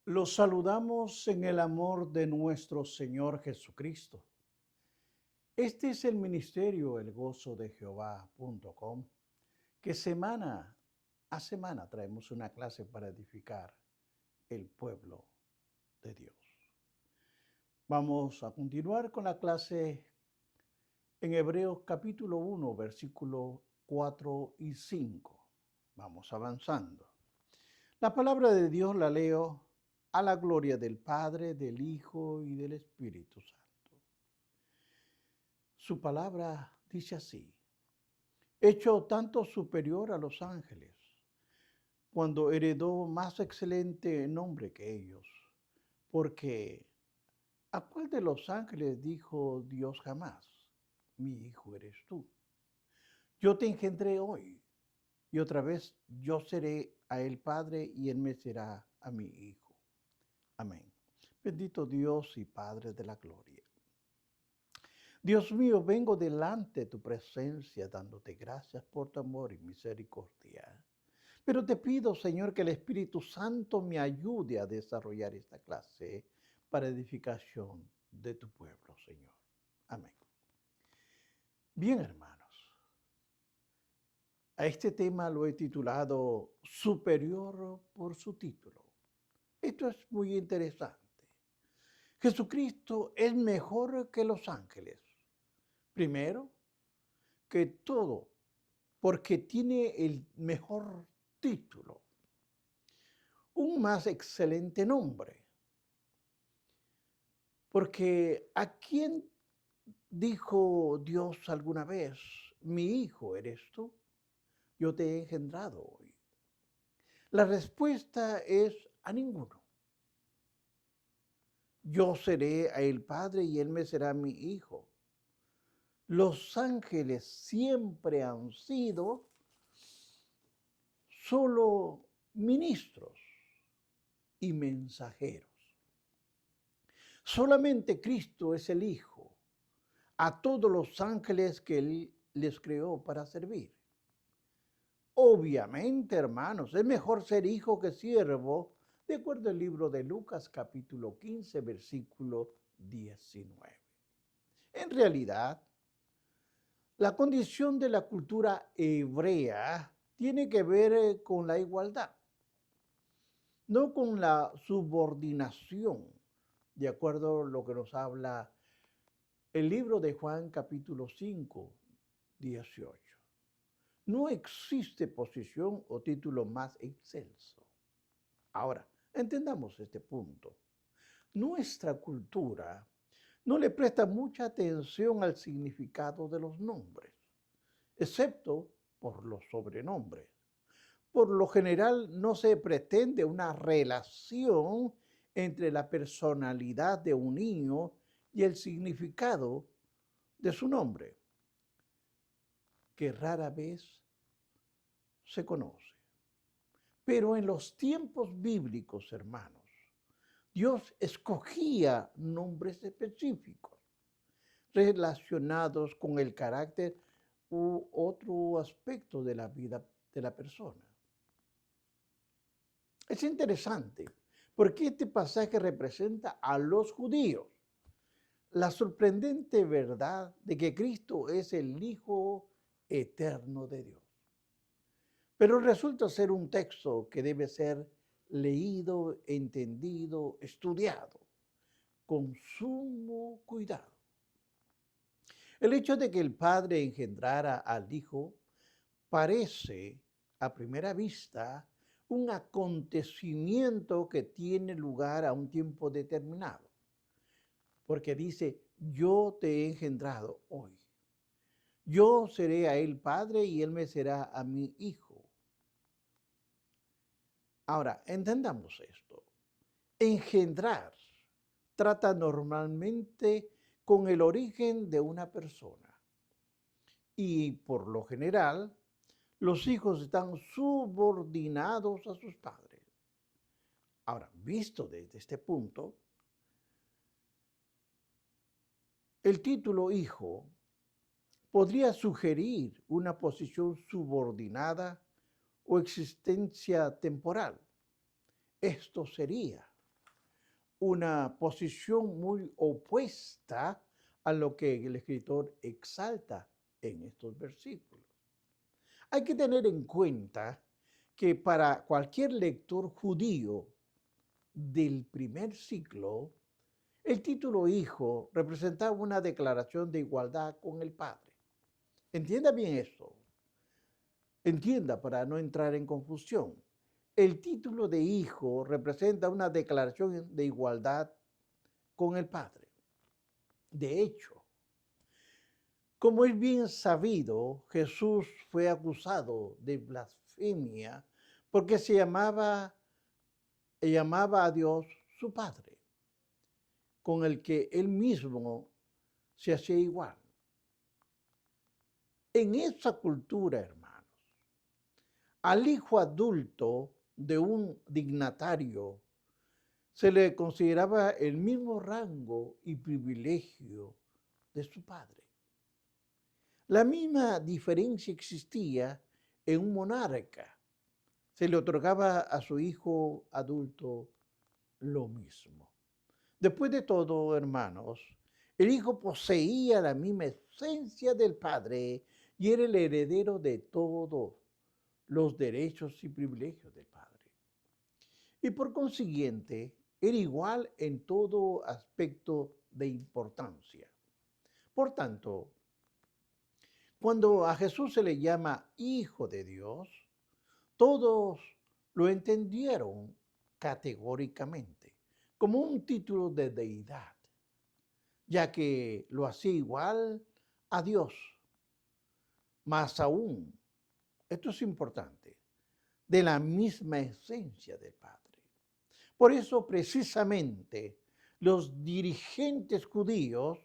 Los saludamos en el amor de nuestro Señor Jesucristo. Este es el ministerio elgozodejehová.com, que semana a semana traemos una clase para edificar el pueblo de Dios. Vamos a continuar con la clase en Hebreos capítulo 1, versículos 4 y 5. Vamos avanzando. La palabra de Dios la leo a la gloria del Padre, del Hijo y del Espíritu Santo. Su palabra dice así: hecho tanto superior a los ángeles, cuando heredó más excelente nombre que ellos, porque ¿a cuál de los ángeles dijo Dios jamás: mi hijo eres tú? Yo te engendré hoy, y otra vez yo seré a él padre, y él me será a mi hijo. Amén. Bendito Dios y Padre de la gloria. Dios mío, vengo delante de tu presencia dándote gracias por tu amor y misericordia. Pero te pido, Señor, que el Espíritu Santo me ayude a desarrollar esta clase para edificación de tu pueblo, Señor. Amén. Bien, hermanos, a este tema lo he titulado Superior por su título. Esto es muy interesante. Jesucristo es mejor que los ángeles. Primero, que todo, porque tiene el mejor título, un más excelente nombre. Porque ¿a quién dijo Dios alguna vez: mi hijo eres tú? Yo te he engendrado hoy. La respuesta es: a ninguno. Yo seré a él padre y él me será mi hijo. Los ángeles siempre han sido solo ministros y mensajeros. Solamente Cristo es el Hijo a todos los ángeles que Él les creó para servir. Obviamente, hermanos, es mejor ser hijo que siervo, de acuerdo al libro de Lucas capítulo 15, versículo 19. En realidad, la condición de la cultura hebrea tiene que ver con la igualdad, no con la subordinación, de acuerdo a lo que nos habla el libro de Juan capítulo 5, 18. No existe posición o título más excelso. Ahora, entendamos este punto. Nuestra cultura no le presta mucha atención al significado de los nombres, excepto por los sobrenombres. Por lo general, no se pretende una relación entre la personalidad de un niño y el significado de su nombre, que rara vez se conoce. Pero en los tiempos bíblicos, hermanos, Dios escogía nombres específicos relacionados con el carácter u otro aspecto de la vida de la persona. Es interesante porque este pasaje representa a los judíos la sorprendente verdad de que Cristo es el Hijo eterno de Dios. Pero resulta ser un texto que debe ser leído, entendido, estudiado con sumo cuidado. El hecho de que el Padre engendrara al Hijo parece, a primera vista, un acontecimiento que tiene lugar a un tiempo determinado, porque dice: yo te he engendrado hoy. Yo seré a él padre y él me será a mi hijo. Ahora, entendamos esto. Engendrar trata normalmente con el origen de una persona y por lo general los hijos están subordinados a sus padres. Ahora, visto desde este punto, el título hijo podría sugerir una posición subordinada o existencia temporal. Esto sería una posición muy opuesta a lo que el escritor exalta en estos versículos. Hay que tener en cuenta que para cualquier lector judío del primer siglo, el título hijo representaba una declaración de igualdad con el Padre. Entienda bien esto. Entienda para no entrar en confusión. El título de hijo representa una declaración de igualdad con el Padre. De hecho, como es bien sabido, Jesús fue acusado de blasfemia porque llamaba a Dios su Padre, con el que él mismo se hacía igual. En esa cultura, hermanos, al hijo adulto de un dignatario se le consideraba el mismo rango y privilegio de su padre. La misma diferencia existía en un monarca. Se le otorgaba a su hijo adulto lo mismo. Después de todo, hermanos, el hijo poseía la misma esencia del padre y era el heredero de todos los derechos y privilegios del padre. Y por consiguiente, era igual en todo aspecto de importancia. Por tanto, cuando a Jesús se le llama Hijo de Dios, todos lo entendieron categóricamente como un título de deidad, ya que lo hacía igual a Dios. Más aún, esto es importante, de la misma esencia del Padre. Por eso, precisamente, los dirigentes judíos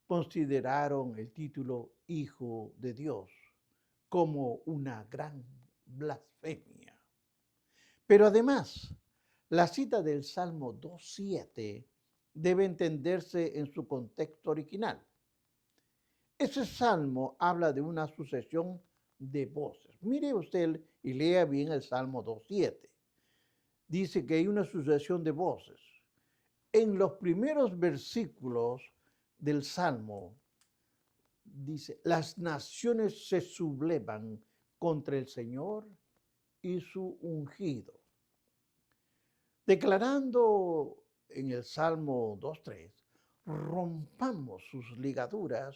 consideraron el título Hijo de Dios como una gran blasfemia. Pero además, la cita del Salmo 2.7 debe entenderse en su contexto original. Ese salmo habla de una sucesión de voces. Mire usted y lea bien el Salmo 2.7. Dice que hay una sucesión de voces. En los primeros versículos del Salmo dice, las naciones se sublevan contra el Señor y su ungido. Declarando en el Salmo 2.3, rompamos sus ligaduras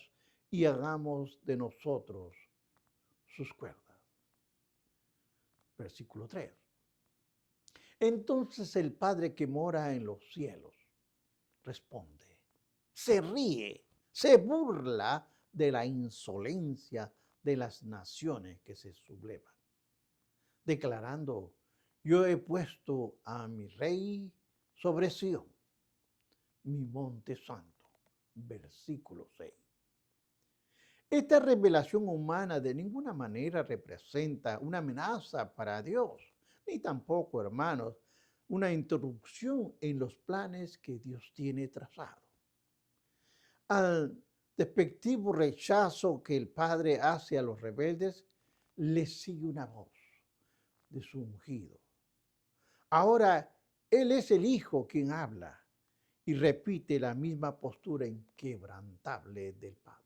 y hagamos de nosotros sus cuerdas. Versículo 3. Entonces el Padre que mora en los cielos responde, se ríe, se burla de la insolencia de las naciones que se sublevan, declarando, yo he puesto a mi rey sobre Sión, mi monte santo. Versículo 6. Esta revelación humana de ninguna manera representa una amenaza para Dios, ni tampoco, hermanos, una interrupción en los planes que Dios tiene trazado. Al despectivo rechazo que el Padre hace a los rebeldes, le sigue una voz de su ungido. Ahora, Él es el Hijo quien habla y repite la misma postura inquebrantable del Padre,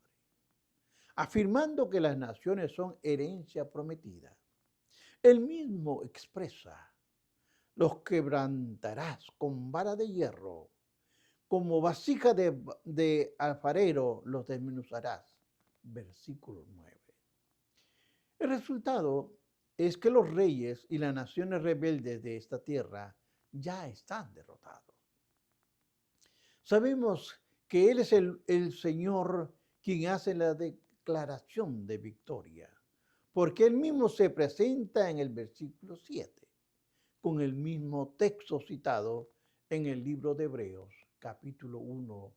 afirmando que las naciones son herencia prometida. Él mismo expresa, los quebrantarás con vara de hierro, como vasija de alfarero los desmenuzarás. Versículo 9. El resultado es que los reyes y las naciones rebeldes de esta tierra ya están derrotados. Sabemos que Él es el Señor quien hace la declaración de victoria, porque Él mismo se presenta en el versículo 7, con el mismo texto citado en el libro de Hebreos, capítulo 1,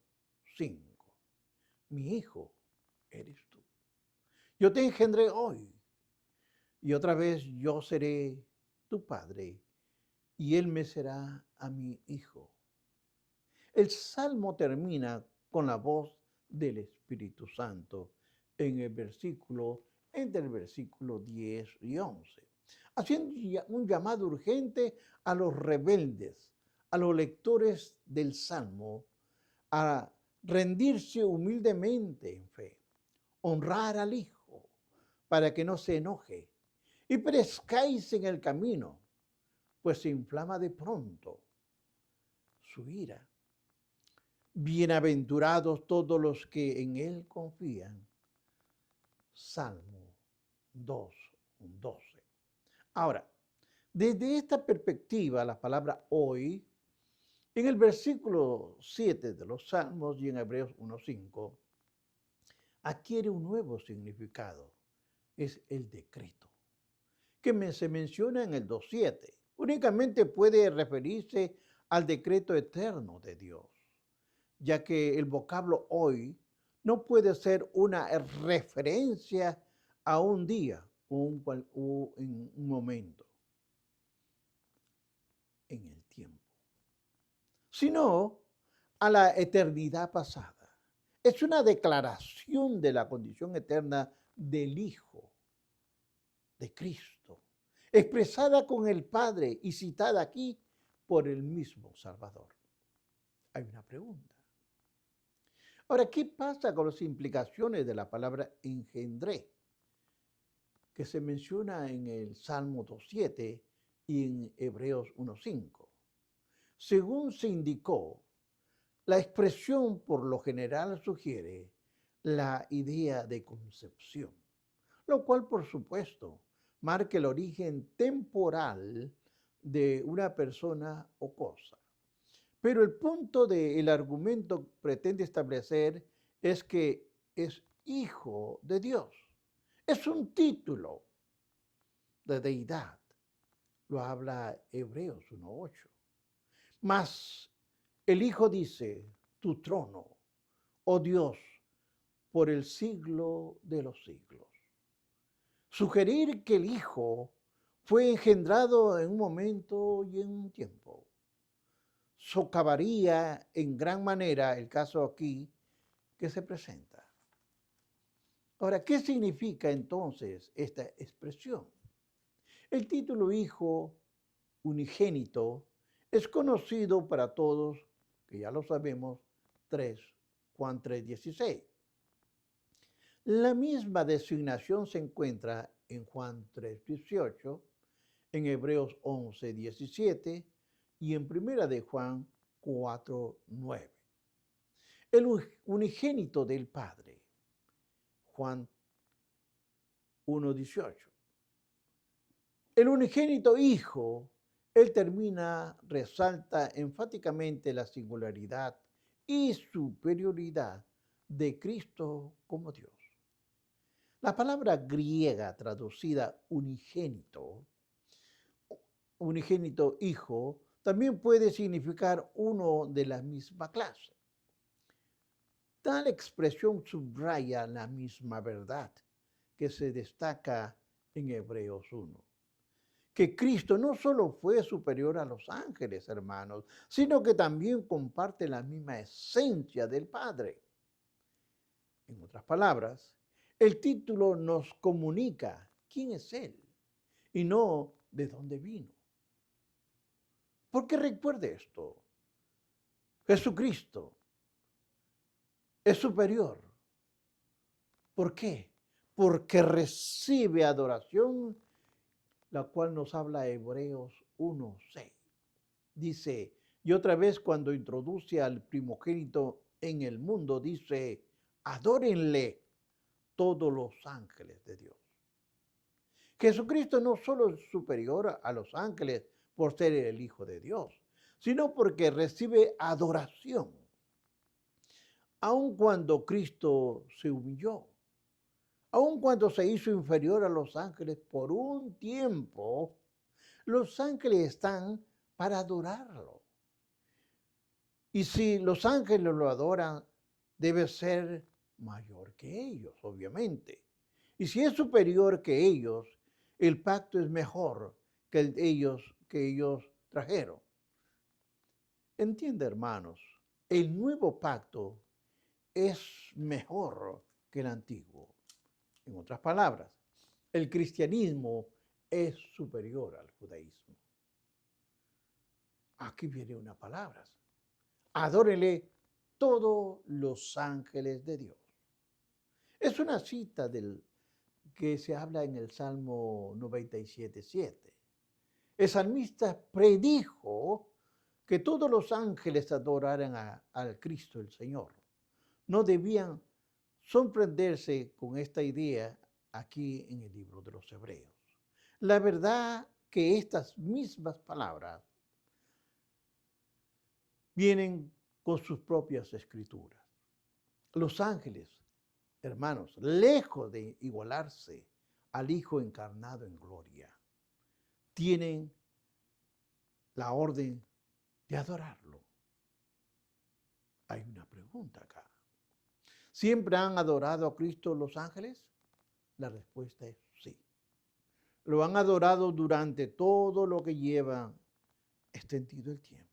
5. Mi hijo eres tú. Yo te engendré hoy, y otra vez yo seré tu padre, y él me será a mi hijo. El salmo termina con la voz del Espíritu Santo entre el versículo 10 y 11, haciendo un llamado urgente a los rebeldes a los lectores del Salmo a rendirse humildemente en fe, honrar al Hijo para que no se enoje y perezcáis en el camino, pues se inflama de pronto su ira. Bienaventurados todos los que en Él confían. Salmo 2:12. Ahora, desde esta perspectiva, la palabra hoy, en el versículo 7 de los Salmos y en Hebreos 1:5, adquiere un nuevo significado. Es el decreto, que se menciona en el 2:7. Únicamente puede referirse al decreto eterno de Dios, ya que el vocablo hoy no puede ser una referencia a un día o en un momento en el tiempo, sino a la eternidad pasada. Es una declaración de la condición eterna del Hijo de Cristo, expresada con el Padre y citada aquí por el mismo Salvador. Hay una pregunta. Ahora, ¿qué pasa con las implicaciones de la palabra engendré, que se menciona en el Salmo 2:7 y en Hebreos 1:5? Según se indicó, la expresión por lo general sugiere la idea de concepción, lo cual por supuesto marca el origen temporal de una persona o cosa. Pero el punto del argumento pretende establecer es que es hijo de Dios. Es un título de deidad. Lo habla Hebreos 1:8. Mas el Hijo dice, tu trono, oh Dios, por el siglo de los siglos. Sugerir que el Hijo fue engendrado en un momento y en un tiempo socavaría en gran manera el caso aquí que se presenta. Ahora, ¿qué significa entonces esta expresión? El título Hijo unigénito es conocido para todos, que ya lo sabemos, Juan 3:16. La misma designación se encuentra en Juan 3:18, en Hebreos 11:17 y en Primera de Juan 4:9. El unigénito del Padre, Juan 1:18. El unigénito Hijo, él resalta enfáticamente la singularidad y superioridad de Cristo como Dios. La palabra griega traducida unigénito Hijo, también puede significar uno de la misma clase. Tal expresión subraya la misma verdad que se destaca en Hebreos 1. Que Cristo no solo fue superior a los ángeles, hermanos, sino que también comparte la misma esencia del Padre. En otras palabras, el título nos comunica quién es Él y no de dónde vino. Porque recuerde esto, Jesucristo es superior. ¿Por qué? Porque recibe adoración, la cual nos habla Hebreos 1:6. Dice, y otra vez cuando introduce al primogénito en el mundo, dice, adórenle todos los ángeles de Dios. Jesucristo no solo es superior a los ángeles por ser el Hijo de Dios, sino porque recibe adoración. Aun cuando Cristo se humilló, aun cuando se hizo inferior a los ángeles por un tiempo, los ángeles están para adorarlo. Y si los ángeles lo adoran, debe ser mayor que ellos, obviamente. Y si es superior que ellos, el pacto es mejor que el que ellos trajeron. Entiende, hermanos, el nuevo pacto es mejor que el antiguo. En otras palabras, el cristianismo es superior al judaísmo. Aquí viene una palabra. Adórele todos los ángeles de Dios. Es una cita del que se habla en el Salmo 97:7. El salmista predijo que todos los ángeles adoraran al Cristo el Señor. No debían sorprenderse con esta idea aquí en el libro de los Hebreos. La verdad que estas mismas palabras vienen con sus propias escrituras. Los ángeles, hermanos, lejos de igualarse al Hijo encarnado en gloria, tienen la orden de adorarlo. Hay una pregunta acá. ¿Siempre han adorado a Cristo los ángeles? La respuesta es sí. Lo han adorado durante todo lo que lleva extendido el tiempo.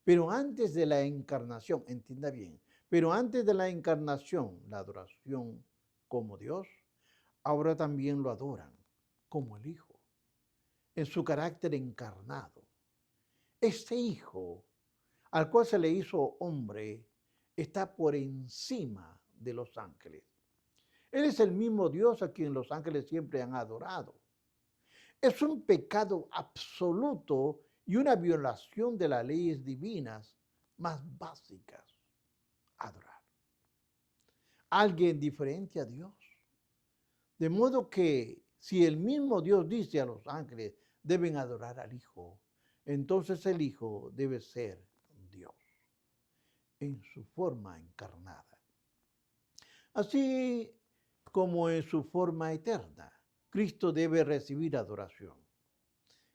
Pero antes de la encarnación, entienda bien, pero antes de la encarnación, la adoración como Dios, ahora también lo adoran como el Hijo, en su carácter encarnado. Este Hijo, al cual se le hizo hombre, está por encima de los ángeles. Él es el mismo Dios a quien los ángeles siempre han adorado. Es un pecado absoluto y una violación de las leyes divinas más básicas, adorar a alguien diferente a Dios. De modo que si el mismo Dios dice a los ángeles deben adorar al Hijo, entonces el Hijo debe ser Dios en su forma encarnada, así como en su forma eterna. Cristo debe recibir adoración.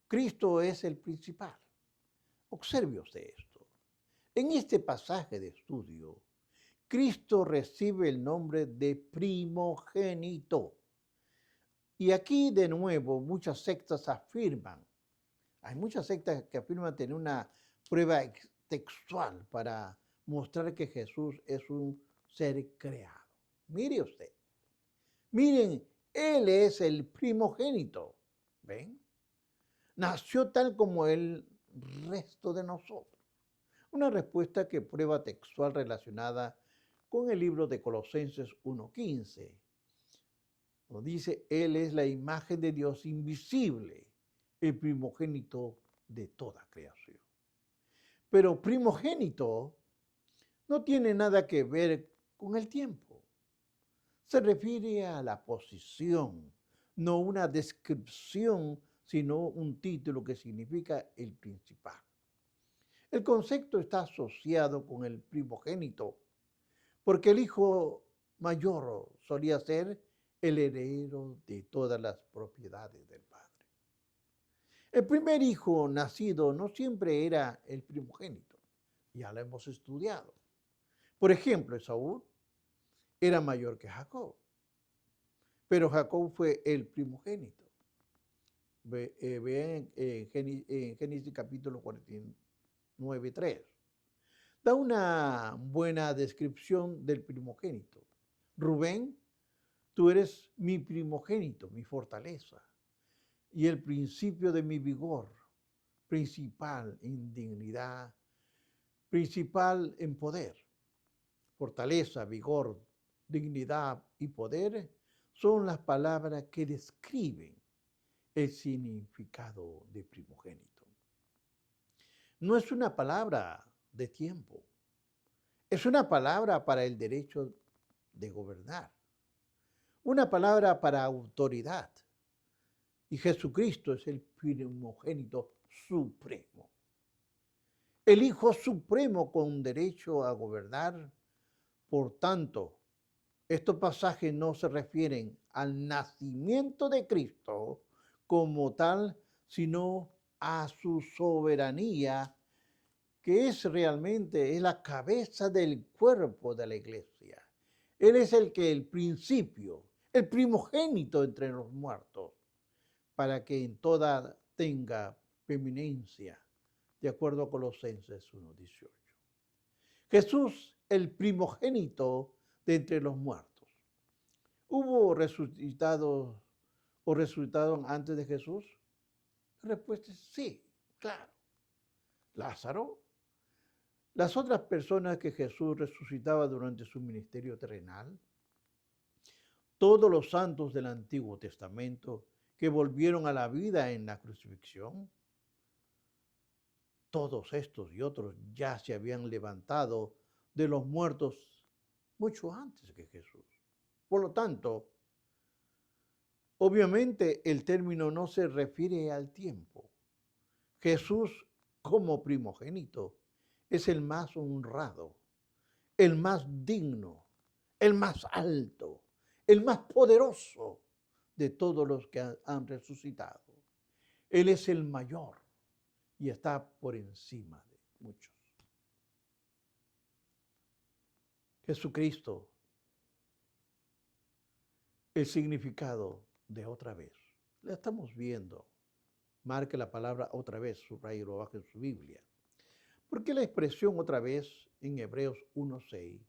Cristo es el principal. Observe usted esto. En este pasaje de estudio, Cristo recibe el nombre de primogénito. Y aquí de nuevo muchas sectas afirman, hay muchas sectas que afirman tener una prueba textual para mostrar que Jesús es un ser creado. Mire usted, miren, Él es el primogénito, ¿ven? Nació tal como el resto de nosotros. Una respuesta que prueba textual relacionada con el libro de Colosenses 1:15. Nos dice, Él es la imagen de Dios invisible, el primogénito de toda creación. Pero primogénito no tiene nada que ver con el tiempo. Se refiere a la posición, no una descripción, sino un título que significa el principal. El concepto está asociado con el primogénito, porque el hijo mayor solía ser el heredero de todas las propiedades del padre. El primer hijo nacido no siempre era el primogénito, ya lo hemos estudiado. Por ejemplo, Esaú era mayor que Jacob, pero Jacob fue el primogénito. Vean en Génesis capítulo 49:3. Da una buena descripción del primogénito. Rubén, tú eres mi primogénito, mi fortaleza, y el principio de mi vigor, principal en dignidad, principal en poder. Fortaleza, vigor, dignidad y poder son las palabras que describen el significado de primogénito. No es una palabra de tiempo, es una palabra para el derecho de gobernar, una palabra para autoridad. Y Jesucristo es el primogénito supremo, el Hijo supremo con derecho a gobernar. Por tanto, estos pasajes no se refieren al nacimiento de Cristo como tal, sino a su soberanía, que es realmente la cabeza del cuerpo de la iglesia. Él es el principio, el primogénito entre los muertos, para que en toda tenga preeminencia, de acuerdo a Colosenses 1:18. Jesús, el primogénito de entre los muertos. ¿Hubo resucitados o resucitaron antes de Jesús? La respuesta es sí, claro. Lázaro, las otras personas que Jesús resucitaba durante su ministerio terrenal, todos los santos del Antiguo Testamento que volvieron a la vida en la crucifixión, todos estos y otros ya se habían levantado de los muertos mucho antes que Jesús. Por lo tanto, obviamente el término no se refiere al tiempo. Jesús, como primogénito, es el más honrado, el más digno, el más alto, el más poderoso de todos los que han resucitado. Él es el mayor y está por encima de muchos. Jesucristo, el significado de otra vez. La estamos viendo. Marque la palabra otra vez, subrayo abajo en su Biblia. Porque la expresión otra vez en Hebreos 1:6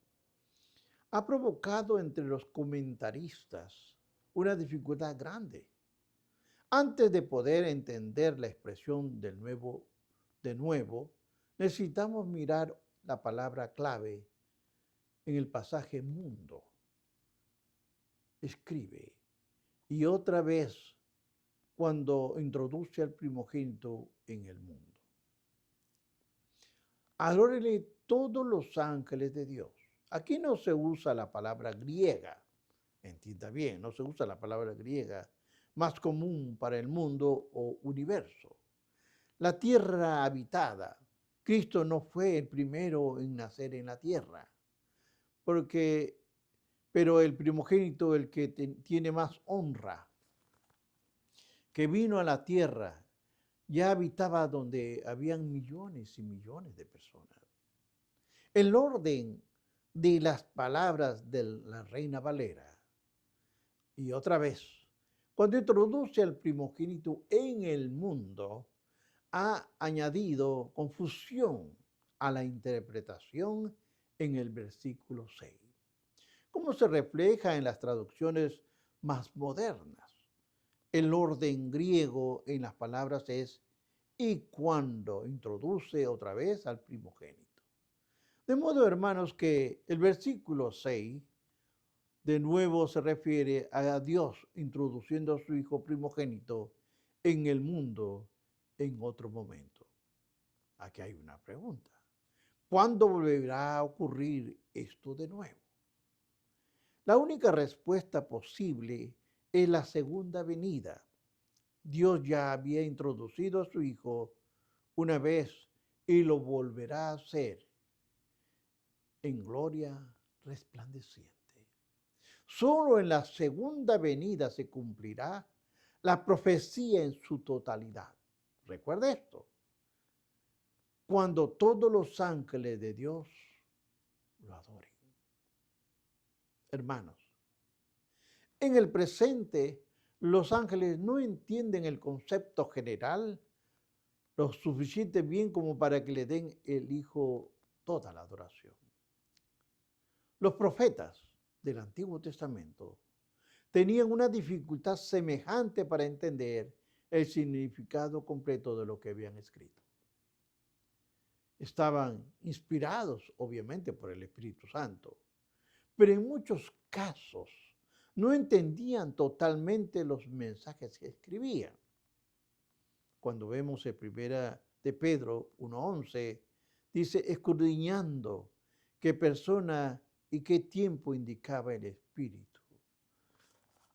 ha provocado entre los comentaristas una dificultad grande. Antes de poder entender la expresión de nuevo, necesitamos mirar la palabra clave en el pasaje mundo. Escribe. Y otra vez cuando introduce al primogénito en el mundo. Adórenle todos los ángeles de Dios. Aquí no se usa la palabra griega, entienda bien, no se usa la palabra griega más común para el mundo o universo. La tierra habitada. Cristo no fue el primero en nacer en la tierra, pero el primogénito, el que tiene más honra, que vino a la tierra, ya habitaba donde habían millones y millones de personas. El orden de las palabras de la Reina Valera. Y otra vez, cuando introduce al primogénito en el mundo, ha añadido confusión a la interpretación en el versículo 6, como se refleja en las traducciones más modernas. El orden griego en las palabras es y cuando introduce otra vez al primogénito. De modo, hermanos, que el versículo 6 de nuevo se refiere a Dios introduciendo a su Hijo primogénito en el mundo en otro momento. Aquí hay una pregunta. ¿Cuándo volverá a ocurrir esto de nuevo? La única respuesta posible es la segunda venida. Dios ya había introducido a su Hijo una vez y lo volverá a hacer en gloria resplandeciente. Solo en la segunda venida se cumplirá la profecía en su totalidad. Recuerda esto. Cuando todos los ángeles de Dios lo adoren. Hermanos, en el presente los ángeles no entienden el concepto general lo suficiente bien como para que le den el Hijo toda la adoración. Los profetas del Antiguo Testamento tenían una dificultad semejante para entender el significado completo de lo que habían escrito. Estaban inspirados, obviamente, por el Espíritu Santo, pero en muchos casos no entendían totalmente los mensajes que escribían. Cuando vemos en primera de Pedro 1:11, dice, escudriñando qué persona y qué tiempo indicaba el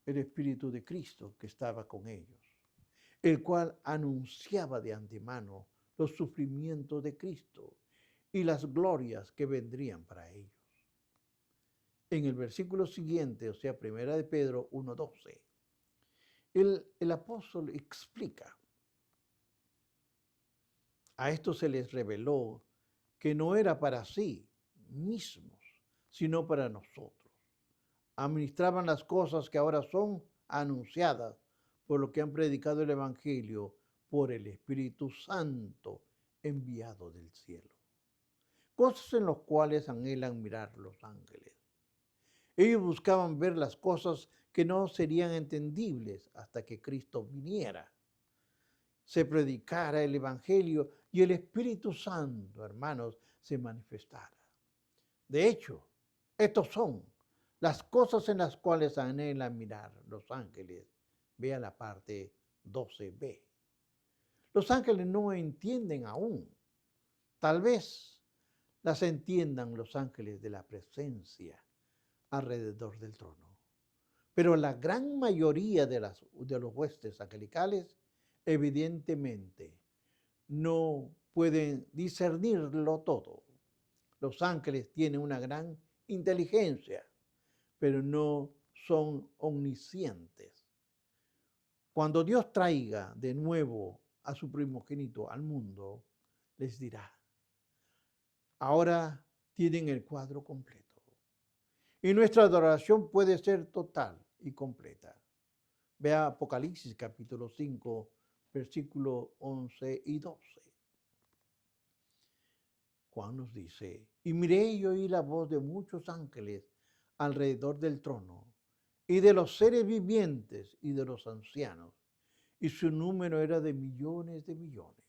Espíritu de Cristo que estaba con ellos, el cual anunciaba de antemano los sufrimientos de Cristo y las glorias que vendrían para ellos. En el versículo siguiente, o sea, primera de Pedro 1:12, el apóstol explica. A esto se les reveló que no era para sí mismos, sino para nosotros. Administraban las cosas que ahora son anunciadas por lo que han predicado el Evangelio por el Espíritu Santo enviado del cielo. Cosas en las cuales anhelan mirar los ángeles. Ellos buscaban ver las cosas que no serían entendibles hasta que Cristo viniera, se predicara el Evangelio y el Espíritu Santo, hermanos, se manifestara. De hecho, estos son las cosas en las cuales anhelan mirar los ángeles. Vea la parte 12b. Los ángeles no entienden aún. Tal vez las entiendan los ángeles de la presencia alrededor del trono. Pero la gran mayoría de los huestes angelicales evidentemente no pueden discernirlo todo. Los ángeles tienen una gran inteligencia, pero no son omniscientes. Cuando Dios traiga de nuevo a su primogénito al mundo, les dirá, ahora tienen el cuadro completo. Y nuestra adoración puede ser total y completa. Vea Apocalipsis capítulo 5, versículos 11 y 12. Juan nos dice, y miré y oí la voz de muchos ángeles alrededor del trono, y de los seres vivientes y de los ancianos, y su número era de millones de millones.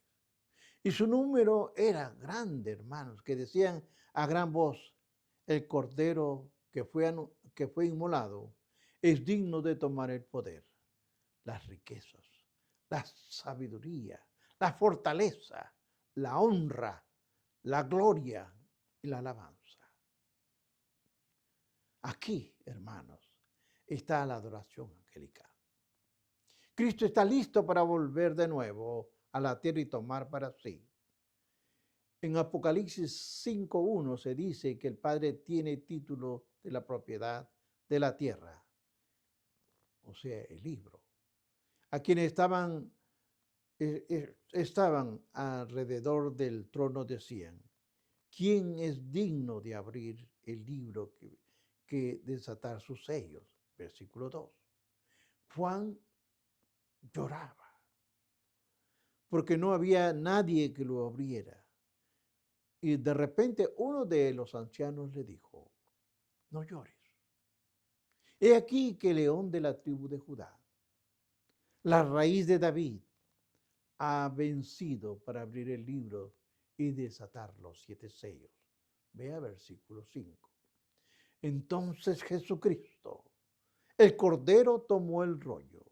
Y su número era grande, hermanos, que decían a gran voz, el Cordero que fue inmolado es digno de tomar el poder, las riquezas, la sabiduría, la fortaleza, la honra, la gloria y la alabanza. Aquí, hermanos, está la adoración angelical. Cristo está listo para volver de nuevo a la tierra y tomar para sí. En Apocalipsis 5:1 se dice que el Padre tiene título de la propiedad de la tierra, o sea, el libro. A quienes estaban alrededor del trono decían, ¿quién es digno de abrir el libro que desatar sus sellos? Versículo 2. Juan lloraba porque no había nadie que lo abriera. Y de repente uno de los ancianos le dijo, no llores. He aquí que el león de la tribu de Judá, la raíz de David, ha vencido para abrir el libro y desatar los 7 sellos. Vea versículo 5. Entonces Jesucristo, el Cordero, tomó el rollo.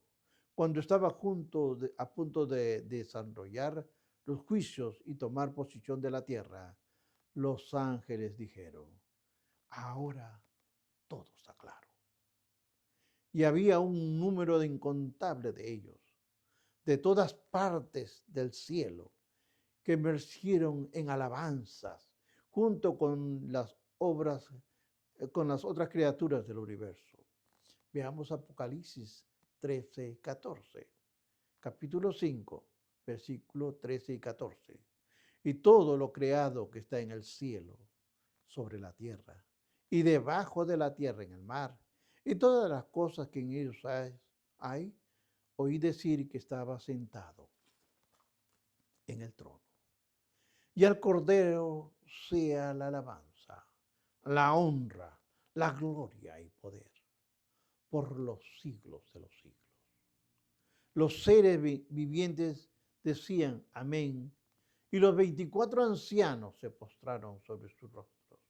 Cuando estaba a punto de desarrollar los juicios y tomar posesión de la tierra, los ángeles dijeron, ahora todo está claro. Y había un número incontable de ellos, de todas partes del cielo, que emergieron en alabanzas, junto con las otras criaturas del universo. Veamos Apocalipsis 13, 14. Capítulo 5, versículos 13 y 14. Y todo lo creado que está en el cielo, sobre la tierra, y debajo de la tierra en el mar, y todas las cosas que en ellos hay, oí decir que estaba sentado en el trono. Y al Cordero sea la alabanza, la honra, la gloria y poder por los siglos de los siglos. Los seres vivientes decían amén, y los 24 ancianos se postraron sobre sus rostros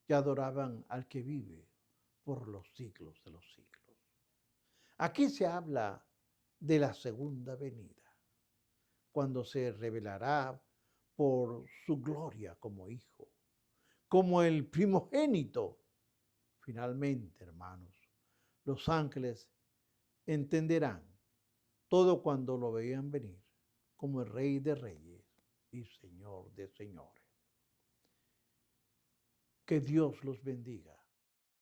y adoraban al que vive por los siglos de los siglos. Aquí se habla de la segunda venida, cuando se revelará por su gloria como hijo, como el primogénito. Finalmente, hermanos, los ángeles entenderán todo cuando lo vean venir como el Rey de Reyes y Señor de Señores. Que Dios los bendiga